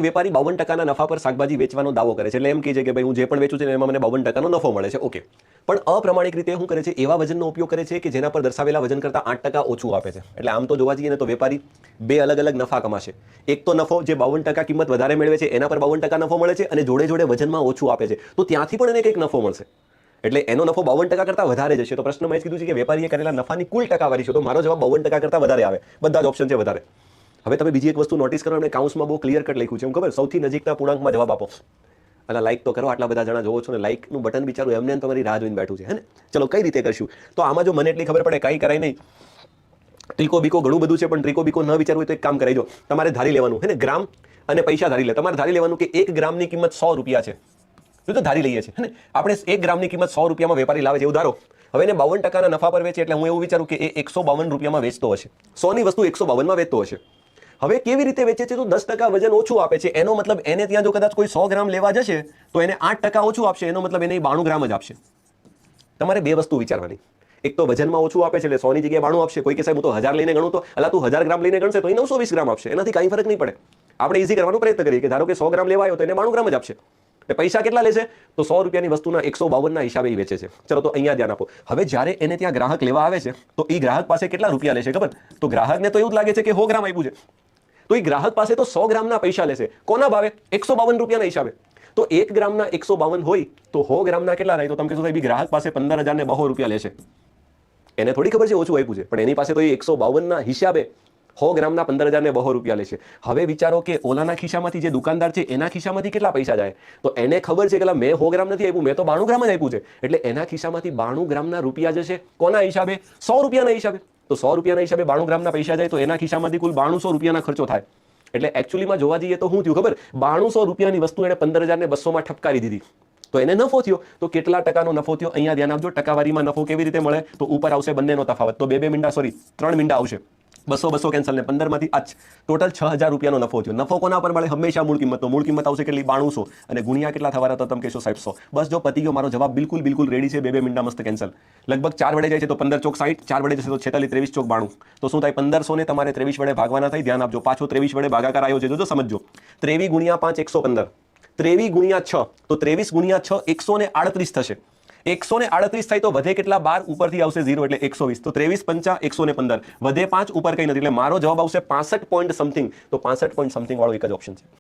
વેપારી 52% નફા પર શાકભાજી વેચવાનો દાવો કરે છે, એટલે એમ કહે છે કે ભાઈ હું જે પણ વેચું છું એમાં મને 52% નફો મળે છે. ઓકે, પણ અપ્રમાણિક રીતે શું કરે છે, એવા વજનનો ઉપયોગ કરે છે કે જેના પર દર્શાવેલા વજન કરતાં 8% ઓછું આપે છે. એટલે આમ તો જોવા જઈએ ને તો વેપારી બે અલગ અલગ નફા કમાશે. એક તો નફો જે 52% કિંમત વધારે મેળવે છે એના પર 52% નફો મળે છે, અને જોડે જોડે વજનમાં ઓછું આપે છે, તો ત્યાંથી પણ એને કંઈક નફો મળશે. એટલે એનો નફો 52% કરતાં વધારે જશે. તો પ્રશ્નમાં એ કીધું છે કે વેપારીએ કરેલા નફાની કુલ ટકાવારી છે, તો મારો જવાબ 52% કરતાં વધારે આવે. બધા જ ઓપ્શન છે વધારે. હવે તમે બીજી એક વસ્તુ નોટિસ કરો, અને કાઉન્સમાં બહુ ક્લિયર કટ લખ્યું છે, એમ ખબર, સૌથી નજીકના પૂર્ણાંકમાં જવાબ આપો. એટલે લાઈક તો કરો, આટલા બધા જણા જોવો છો ને, લાઈકનું બટન બિચારું એમને તમારી રાહ જોઈને બેઠું છે, હે ને. ચલો કઈ રીતે કરશું? તો આમાં જો મને એટલી ખબર પડે, કાંઈ કરાય નહીં. ટ્રીકો બીકો ઘણું બધું છે, પણ ટ્રીકો બીકો ન વિચારવું હોય તો એક કામ કરાઈ જો, તમારે ધારી લેવાનું, હે ને, ગ્રામ અને પૈસા ધારી લે. તમારે ધારી લેવાનું કે 1 ગ્રામની કિંમત 100 રૂપિયા છે. તો ધારી લઈએ છીએ, હે ને. આપણે 1 ગ્રામની કિંમત 100 રૂપિયામાં વેપારી લાવે છે એવું ધારો. હવે એને 52% નફા પર વેચે, એટલે હું એવું વિચારું કે એ 152 રૂપિયામાં વેચતો હશે. 100 ની વસ્તુ 152માં વેચતો હશે. હવે કેવી રીતે વેચે છે? તો 10% વજન ઓછું આપે છે. એનો મતલબ એને ત્યાં જો કદાચ કોઈ 100 ગ્રામ લેવા જશે તો એને 8% ઓછું આપશે. એનો મતલબ એને 92 ગ્રામ જ આપશે. તમારે બે વસ્તુ વિચારવાની. એક તો વજનમાં ઓછું આપે છે એટલે 100 ની જગ્યાએ 92 આપશે. કોઈ કે સાહેબ હું તો 1000 લઈને ગણું, તો અલા તું 1000 ગ્રામ લઈને ગણશે તો એ 920 ગ્રામ આપશે. એનાથી કાંઈ ફરક નહીં પડે. આપણે ઈઝી કરવાનો પ્રયત્ન કરીએ કે ધારો કે 100 ગ્રામ લેવા આવ્યો તો એને 92 ગ્રામ જ આપશે. પૈસા કેટલા લેશે? તો 100 રૂપિયાની વસ્તુના 152 ના હિસાબે વેચે છે. ચલો તો અહીંયા ધ્યાન આપો. હવે જ્યારે એને ત્યાં ગ્રાહક લેવા આવે છે તો એ ગ્રાહક પાસે કેટલા રૂપિયા લેશે ખબર? તો ગ્રાહકને તો એવું જ લાગે છે કે 100 ગ્રામ આપ્યું છે, તો એ ગ્રાહક પાસે તો 100 ગ્રામના પૈસા લેશે. કોના ભાવે? 152 રૂપિયાના હિસાબે. તો 1 ગ્રામના 152 હોય તો 100 ગ્રામના કેટલા થાય? તો તમે કહેશો સાહેબ ગ્રાહક પાસે 15,200 રૂપિયા લેશે. એને થોડી ખબર છે ઓછું આપ્યું છે, પણ એની પાસે તો એ 152 ના હિસાબે 100 ગ્રામના 15,200 રૂપિયા લેશે. હવે વિચારો કે ઓલાના ખિસ્સામાંથી, જે દુકાનદાર છે એના ખિસ્સામાંથી કેટલા પૈસા જાય? તો એને ખબર છે કે મેં 100 ગ્રામ નથી આપ્યું, મેં તો 92 ગ્રામ જ આપ્યું છે. એટલે એના ખિસ્સામાંથી 92 ગ્રામના રૂપિયા જશે. કોના હિસાબે? 100 રૂપિયાના હિસાબે. તો 100 રૂપિયાના હિસાબે 92 ગ્રામના પૈસા જાય તો એના ખિસ્સામાંથી કુલ 9200 રૂપિયાના ખર્ચો થાય. એટલે એકચ્યુઅલીમાં જોવા જઈએ તો શું થયું ખબર? 9200 રૂપિયાની વસ્તુ એને 15,200માં ઠપકારી દીધી. તો એને નફો થયો. તો કેટલા ટકાનો નફો થયો? અહીંયા ધ્યાન આપજો. ટકાવારીમાં નફો કેવી રીતે મળે? તો ઉપર આવશે બંનેનો તફાવત. તો 2 મીંડા, સોરી 3 મીંડા આવશે. 200 કેન્સલ ને 15 માંથી ટોટલ 6000 રૂપિયાનો નફો થયો. નફો કોના પર મળે? હંમેશા મૂળ કિંમત. તો મૂળ કિંમત આવશે કેટલી? 9200. અને ગુણ્યા કેટલા થવાના? તો તમે કહેશો સાહેબ 100. બસ જો પતી ગયો. મારો જવાબ બિલકુલ રેડી છે. 2 મીંડા મસ્ત કેન્સલ. લગભગ 4 વડે જાય છે તો 15 ચોક 60, 4 વડે જશે તો 46, 23 ચોક 92. તો શું થાય? 1500 ને તમારે 23 વડે ભાગવાના થાય. ધ્યાન આપજો. પાછો 23 વડે ભાગાકાર આવ્યો છે, જોજો સમજજો. 23 ગુણ્યા 5 115, 23 ગુણ્યા 6, તો 23 ગુણ્યા 6 138 થશે. 138 થાય તો વધે કેટલા? 12 ઉપરથી આવશે 0 એટલે 120. તો 23 પંચા 115, વધે 5, ઉપર કંઈ નથી. એટલે મારો જવાબ આવશે 65 પોઈન્ટ સમથિંગ. તો 65 પોઈન્ટ સમથિંગ વાળો એક જ ઓપ્શન છે.